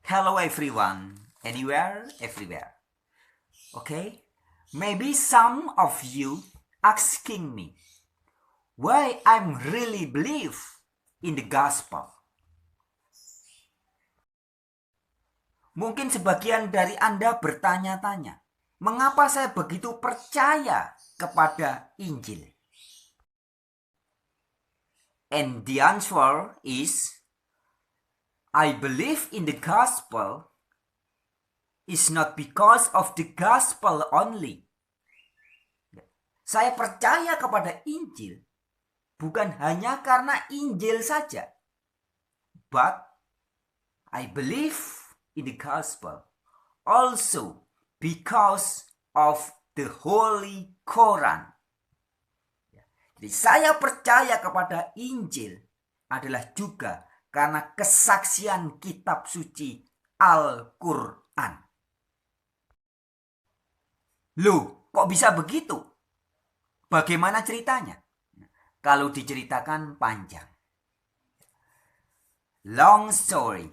Hello everyone, anywhere, everywhere. Okay? Maybe some of you asking me why I'm really believe in the gospel. Mungkin sebagian dari Anda bertanya-tanya, mengapa saya begitu percaya kepada Injil? And the answer is, I believe in the gospel is not because of the gospel only. Saya percaya kepada Injil bukan hanya karena Injil saja. But I believe in the gospel also because of the Holy Quran. Jadi saya percaya kepada Injil adalah juga karena kesaksian kitab suci Al-Quran. Loh, kok bisa begitu? Bagaimana ceritanya? Kalau diceritakan panjang. Long story.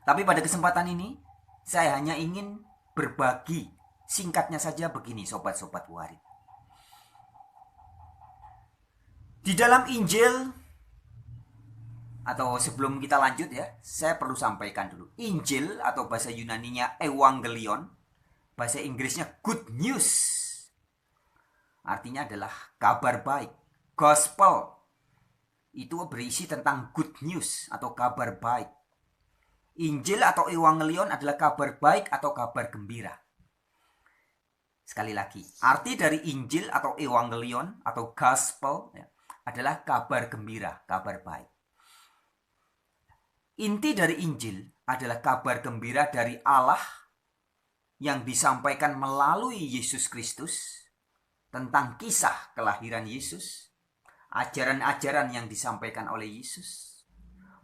Tapi pada kesempatan ini, saya hanya ingin berbagi singkatnya saja begini, sobat-sobat warid. Di dalam Injil, atau sebelum kita lanjut ya, saya perlu sampaikan dulu. Injil atau bahasa Yunaninya Evangelion, bahasa Inggrisnya Good News. Artinya adalah kabar baik. Gospel itu berisi tentang good news atau kabar baik. Injil atau Evangelion adalah kabar baik atau kabar gembira. Sekali lagi, arti dari Injil atau Evangelion atau Gospel ya, adalah kabar gembira, kabar baik. Inti dari Injil adalah kabar gembira dari Allah yang disampaikan melalui Yesus Kristus tentang kisah kelahiran Yesus, ajaran-ajaran yang disampaikan oleh Yesus,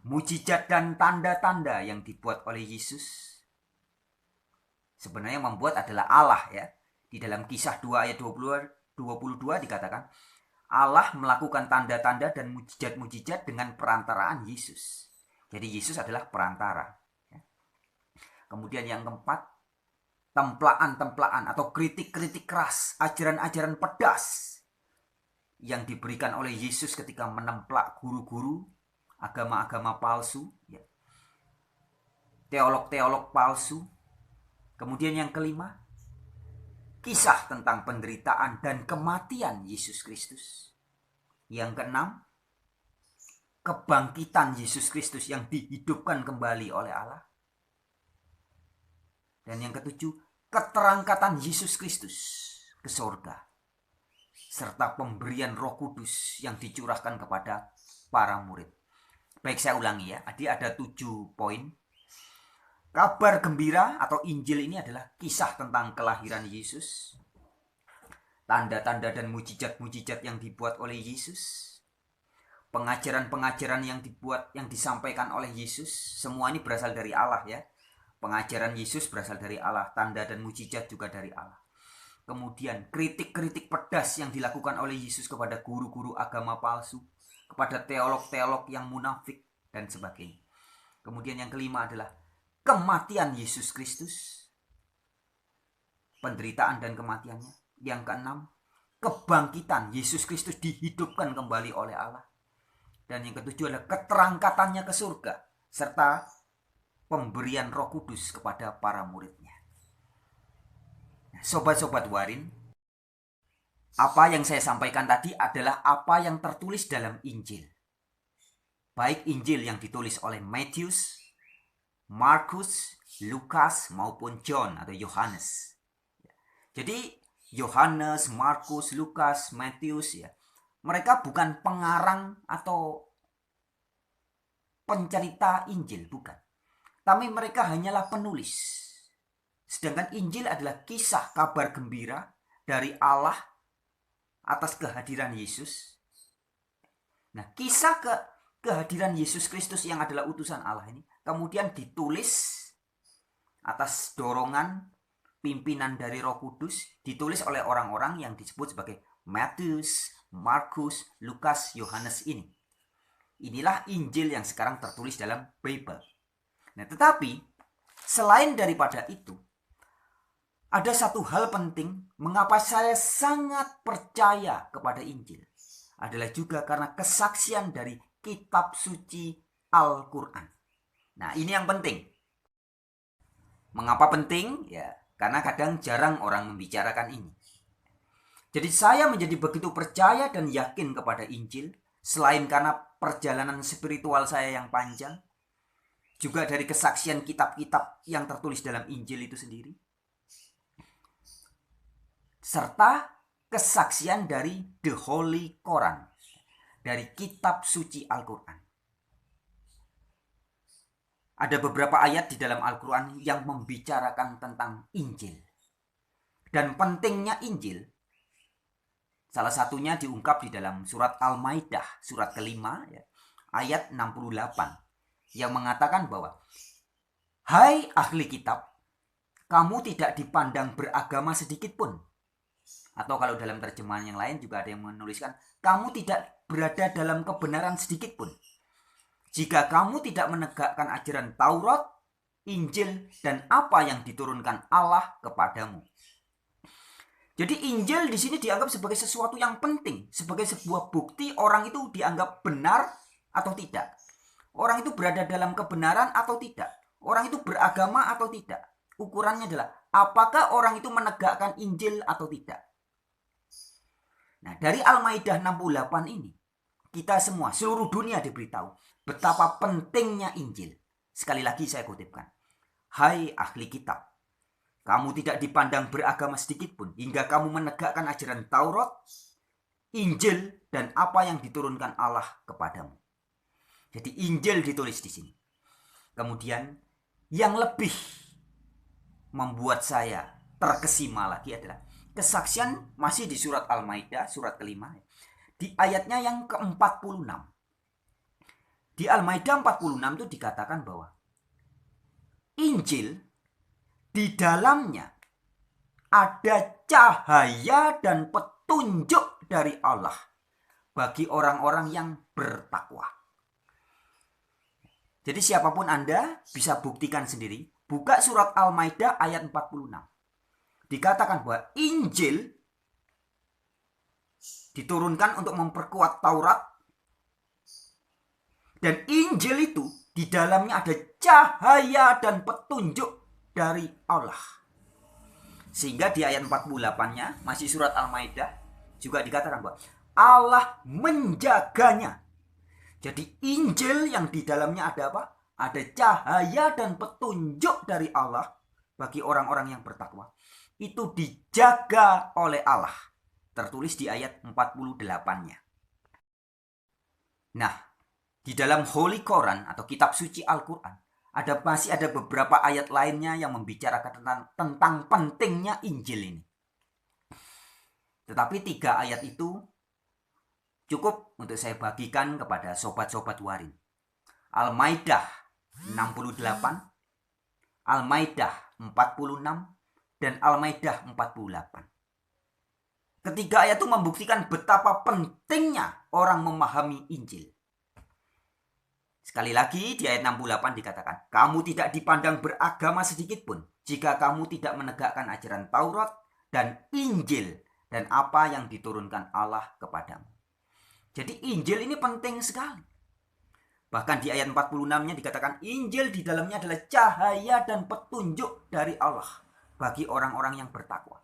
mujizat dan tanda-tanda yang dibuat oleh Yesus. Sebenarnya yang membuat adalah Allah ya. Di dalam Kisah 2 ayat 22 dikatakan, Allah melakukan tanda-tanda dan mujizat-mujizat dengan perantaraan Yesus. Jadi Yesus adalah perantara. Kemudian yang keempat, templaan-templaan atau kritik-kritik keras, ajaran-ajaran pedas yang diberikan oleh Yesus ketika menemplak guru-guru agama-agama palsu, teolog-teolog palsu. Kemudian yang kelima, kisah tentang penderitaan dan kematian Yesus Kristus. Yang keenam, kebangkitan Yesus Kristus yang dihidupkan kembali oleh Allah. Dan yang ketujuh, keterangkatan Yesus Kristus ke surga. Serta pemberian Roh Kudus yang dicurahkan kepada para murid. Baik, saya ulangi ya. Jadi ada 7 poin. Kabar gembira atau Injil ini adalah kisah tentang kelahiran Yesus, tanda-tanda dan mujizat-mujizat yang dibuat oleh Yesus, pengajaran-pengajaran yang disampaikan oleh Yesus. Semua ini berasal dari Allah ya. Pengajaran Yesus berasal dari Allah, tanda dan mujizat juga dari Allah. Kemudian kritik-kritik pedas yang dilakukan oleh Yesus kepada guru-guru agama palsu, kepada teolog-teolog yang munafik dan sebagainya. Kemudian yang kelima adalah kematian Yesus Kristus, penderitaan dan kematiannya. Yang keenam, kebangkitan Yesus Kristus dihidupkan kembali oleh Allah. Dan yang ketujuh adalah keterangkatannya ke surga, serta pemberian Roh Kudus kepada para muridnya. Sobat-sobat warin, apa yang saya sampaikan tadi adalah apa yang tertulis dalam Injil. Baik Injil yang ditulis oleh Matius, Markus, Lukas maupun John atau Yohanes. Jadi Yohanes, Markus, Lukas, Matius ya, mereka bukan pengarang atau pencerita Injil, bukan. Tapi mereka hanyalah penulis. Sedangkan Injil adalah kisah kabar gembira dari Allah atas kehadiran Yesus. Nah, kisah kehadiran Yesus Kristus yang adalah utusan Allah ini kemudian ditulis atas dorongan pimpinan dari Roh Kudus, ditulis oleh orang-orang yang disebut sebagai Matius, Markus, Lukas, Yohanes ini. Inilah Injil yang sekarang tertulis dalam Bible. Nah, tetapi Selain daripada itu, ada satu hal penting mengapa saya sangat percaya kepada Injil. Adalah juga karena kesaksian dari kitab suci Al-Quran. Nah, ini yang penting. Mengapa penting? Ya, karena kadang jarang orang membicarakan ini. Jadi saya menjadi begitu percaya dan yakin kepada Injil, selain karena perjalanan spiritual saya yang panjang, juga dari kesaksian kitab-kitab yang tertulis dalam Injil itu sendiri, serta kesaksian dari The Holy Quran, dari kitab suci Al-Quran. Ada beberapa ayat di dalam Al-Quran yang membicarakan tentang Injil. Dan pentingnya Injil, salah satunya diungkap di dalam surat Al-Maidah, surat kelima, ya, ayat 68. Yang mengatakan bahwa, hai ahli kitab, kamu tidak dipandang beragama sedikit pun. Atau kalau dalam terjemahan yang lain juga ada yang menuliskan, kamu tidak berada dalam kebenaran sedikit pun. Jika kamu tidak menegakkan ajaran Taurat, Injil, dan apa yang diturunkan Allah kepadamu. Jadi Injil di sini dianggap sebagai sesuatu yang penting, sebagai sebuah bukti orang itu dianggap benar atau tidak. Orang itu berada dalam kebenaran atau tidak. Orang itu beragama atau tidak. Ukurannya adalah apakah orang itu menegakkan Injil atau tidak. Nah, dari Al-Maidah 68 ini, kita semua, seluruh dunia diberitahu betapa pentingnya Injil. Sekali lagi saya kutipkan. Hai ahli kitab, kamu tidak dipandang beragama sedikit pun hingga kamu menegakkan ajaran Taurat, Injil, dan apa yang diturunkan Allah kepadamu. Jadi Injil ditulis di sini. Kemudian yang lebih membuat saya terkesima lagi adalah kesaksian masih di surat Al-Maidah, surat kelima, di ayatnya yang ke-46. Di Al-Maidah 46 itu dikatakan bahwa Injil di dalamnya ada cahaya dan petunjuk dari Allah bagi orang-orang yang bertakwa. Jadi siapapun Anda bisa buktikan sendiri. Buka surat Al-Maidah ayat 46. Dikatakan bahwa Injil diturunkan untuk memperkuat Taurat. Dan Injil itu di dalamnya ada cahaya dan petunjuk dari Allah. Sehingga di ayat 48-nya, masih surat Al-Maidah, juga dikatakan bahwa Allah menjaganya. Jadi Injil yang di dalamnya ada apa? Ada cahaya dan petunjuk dari Allah bagi orang-orang yang bertakwa. Itu dijaga oleh Allah. Tertulis di ayat 48-nya. Nah, di dalam Holy Quran atau kitab suci Al-Quran, masih ada beberapa ayat lainnya yang membicarakan tentang pentingnya Injil ini. Tetapi 3 ayat itu cukup untuk saya bagikan kepada sobat-sobat warin. Al-Maidah 68, Al-Maidah 46, dan Al-Maidah 48. Ketiga ayat itu membuktikan betapa pentingnya orang memahami Injil. Sekali lagi di ayat 68 dikatakan, kamu tidak dipandang beragama sedikit pun jika kamu tidak menegakkan ajaran Taurat dan Injil dan apa yang diturunkan Allah kepadamu. Jadi Injil ini penting sekali. Bahkan di ayat 46-nya dikatakan Injil di dalamnya adalah cahaya dan petunjuk dari Allah bagi orang-orang yang bertakwa.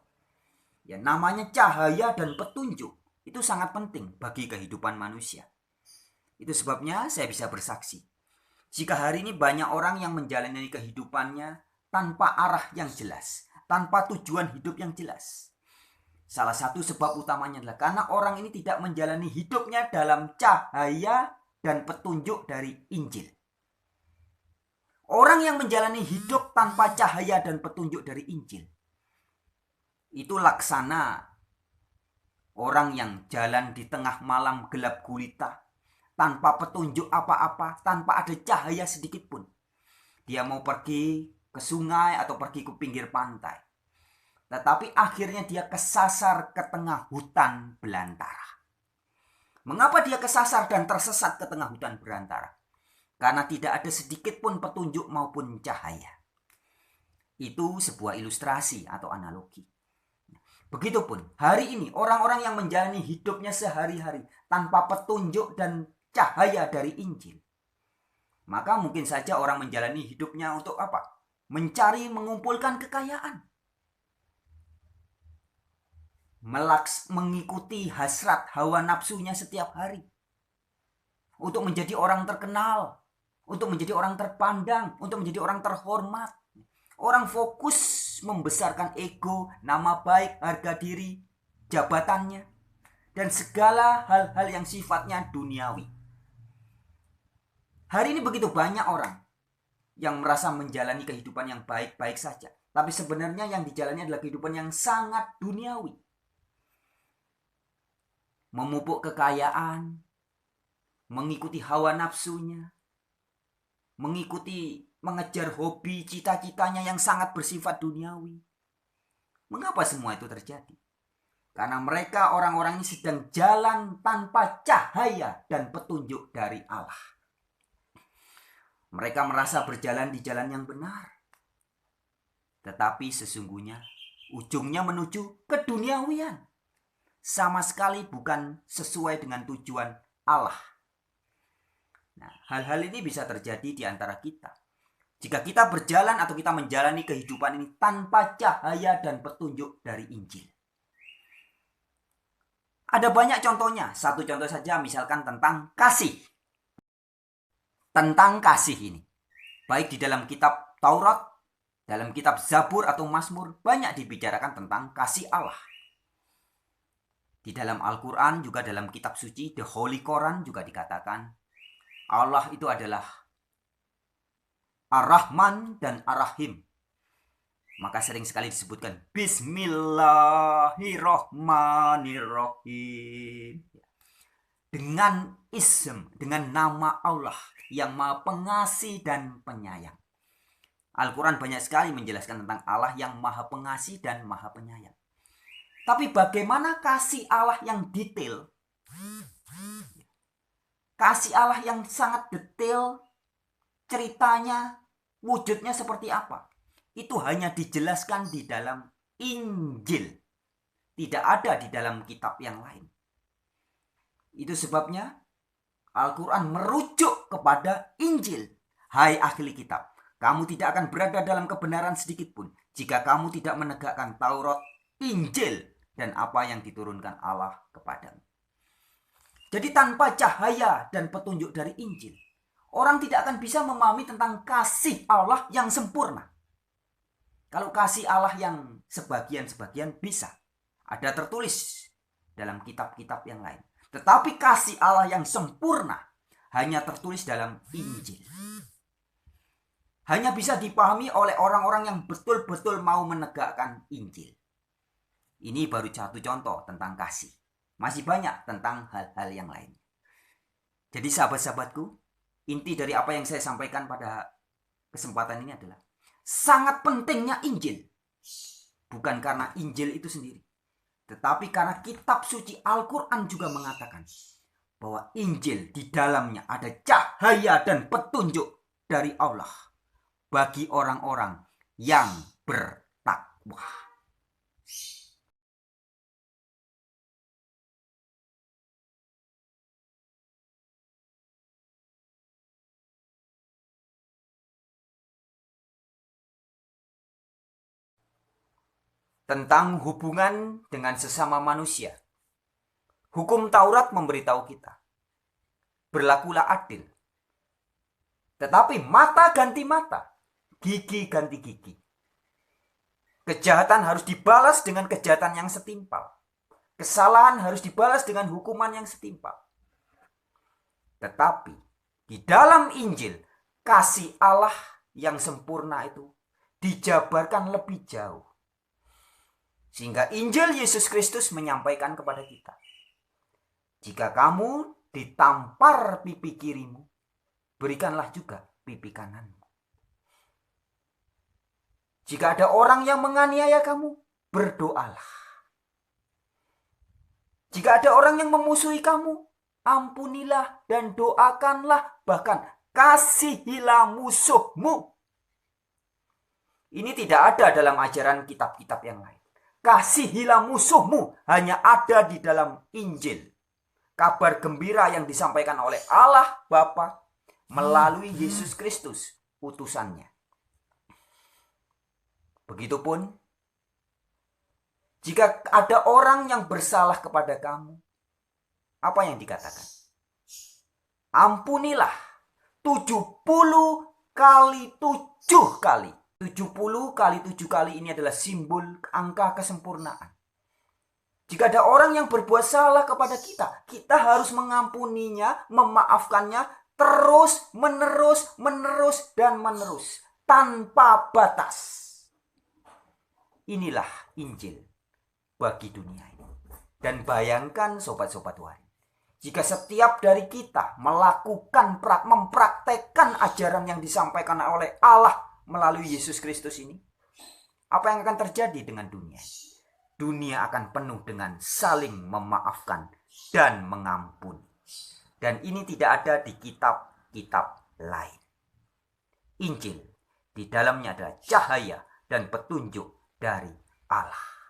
Ya, namanya cahaya dan petunjuk itu sangat penting bagi kehidupan manusia. Itu sebabnya saya bisa bersaksi. Jika hari ini banyak orang yang menjalani kehidupannya tanpa arah yang jelas, tanpa tujuan hidup yang jelas. Salah satu sebab utamanya adalah karena orang ini tidak menjalani hidupnya dalam cahaya dan petunjuk dari Injil. Orang yang menjalani hidup tanpa cahaya dan petunjuk dari Injil, itu laksana orang yang jalan di tengah malam gelap gulita, tanpa petunjuk apa-apa, tanpa ada cahaya sedikit pun. Dia mau pergi ke sungai atau pergi ke pinggir pantai, tetapi akhirnya dia kesasar ke tengah hutan belantara. Mengapa dia kesasar dan tersesat ke tengah hutan belantara? Karena tidak ada sedikit pun petunjuk maupun cahaya. Itu sebuah ilustrasi atau analogi. Begitupun hari ini orang-orang yang menjalani hidupnya sehari-hari tanpa petunjuk dan cahaya dari Injil. Maka mungkin saja orang menjalani hidupnya untuk apa? Mencari, mengumpulkan kekayaan. Mengikuti hasrat hawa nafsunya setiap hari. Untuk menjadi orang terkenal. Untuk menjadi orang terpandang. Untuk menjadi orang terhormat. Orang fokus membesarkan ego, nama baik, harga diri, jabatannya. Dan segala hal-hal yang sifatnya duniawi. Hari ini begitu banyak orang yang merasa menjalani kehidupan yang baik-baik saja. Tapi sebenarnya yang dijalani adalah kehidupan yang sangat duniawi. Memupuk kekayaan, mengikuti hawa nafsunya, mengejar hobi, cita-citanya yang sangat bersifat duniawi. Mengapa semua itu terjadi? Karena mereka orang-orang ini sedang jalan tanpa cahaya dan petunjuk dari Allah. Mereka merasa berjalan di jalan yang benar. Tetapi sesungguhnya ujungnya menuju keduniawian. Sama sekali bukan sesuai dengan tujuan Allah. Nah, hal-hal ini bisa terjadi di antara kita. Jika kita berjalan atau kita menjalani kehidupan ini tanpa cahaya dan petunjuk dari Injil. Ada banyak contohnya. Satu contoh saja misalkan tentang kasih. Tentang kasih ini. Baik di dalam kitab Taurat, dalam kitab Zabur atau Mazmur, banyak dibicarakan tentang kasih Allah. Di dalam Al-Quran juga dalam kitab suci, The Holy Quran juga dikatakan, Allah itu adalah Ar-Rahman dan Ar-Rahim. Maka sering sekali disebutkan Bismillahirrahmanirrahim. Dengan dengan nama Allah yang Maha Pengasih dan Penyayang. Al-Quran banyak sekali menjelaskan tentang Allah yang Maha Pengasih dan Maha Penyayang. Tapi bagaimana kasih Allah yang detail? Kasih Allah yang sangat detail, ceritanya, wujudnya seperti apa? Itu hanya dijelaskan di dalam Injil. Tidak ada di dalam kitab yang lain. Itu sebabnya Al-Quran merujuk kepada Injil. Hai ahli kitab, kamu tidak akan berada dalam kebenaran sedikit pun jika kamu tidak menegakkan Taurat, Injil, dan apa yang diturunkan Allah kepadamu. Jadi tanpa cahaya dan petunjuk dari Injil, orang tidak akan bisa memahami tentang kasih Allah yang sempurna. Kalau kasih Allah yang sebagian-sebagian bisa. Ada tertulis dalam kitab-kitab yang lain. Tetapi kasih Allah yang sempurna hanya tertulis dalam Injil. Hanya bisa dipahami oleh orang-orang yang betul-betul mau menegakkan Injil. Ini baru satu contoh tentang kasih. Masih banyak tentang hal-hal yang lain. Jadi sahabat-sahabatku, inti dari apa yang saya sampaikan pada kesempatan ini adalah sangat pentingnya Injil. Bukan karena Injil itu sendiri. Tetapi karena kitab suci Al-Quran juga mengatakan bahwa Injil di dalamnya ada cahaya dan petunjuk dari Allah bagi orang-orang yang bertakwa. Tentang hubungan dengan sesama manusia. Hukum Taurat memberitahu kita, berlakulah adil. Tetapi mata ganti mata, gigi ganti gigi. Kejahatan harus dibalas dengan kejahatan yang setimpal. Kesalahan harus dibalas dengan hukuman yang setimpal. Tetapi di dalam Injil, kasih Allah yang sempurna itu dijabarkan lebih jauh. Sehingga Injil Yesus Kristus menyampaikan kepada kita, jika kamu ditampar pipi kirimu, berikanlah juga pipi kananmu. Jika ada orang yang menganiaya kamu, berdoalah. Jika ada orang yang memusuhi kamu, ampunilah dan doakanlah, bahkan kasihilah musuhmu. Ini tidak ada dalam ajaran kitab-kitab yang lain. Kasihilah musuhmu hanya ada di dalam Injil. Kabar gembira yang disampaikan oleh Allah Bapa melalui Yesus Kristus, utusannya. Begitupun, jika ada orang yang bersalah kepada kamu, apa yang dikatakan? Ampunilah 70 kali 7 kali. 70 kali 7 kali ini adalah simbol angka kesempurnaan. Jika ada orang yang berbuat salah kepada kita, kita harus mengampuninya, memaafkannya terus, menerus, dan menerus. Tanpa batas. Inilah Injil bagi dunia ini. Dan bayangkan sobat-sobat Tuhan, jika setiap dari kita melakukan, mempraktekkan ajaran yang disampaikan oleh Allah melalui Yesus Kristus ini, apa yang akan terjadi dengan dunia? Dunia akan penuh dengan saling memaafkan dan mengampuni. Dan ini tidak ada di kitab-kitab lain. Injil, di dalamnya ada cahaya dan petunjuk dari Allah.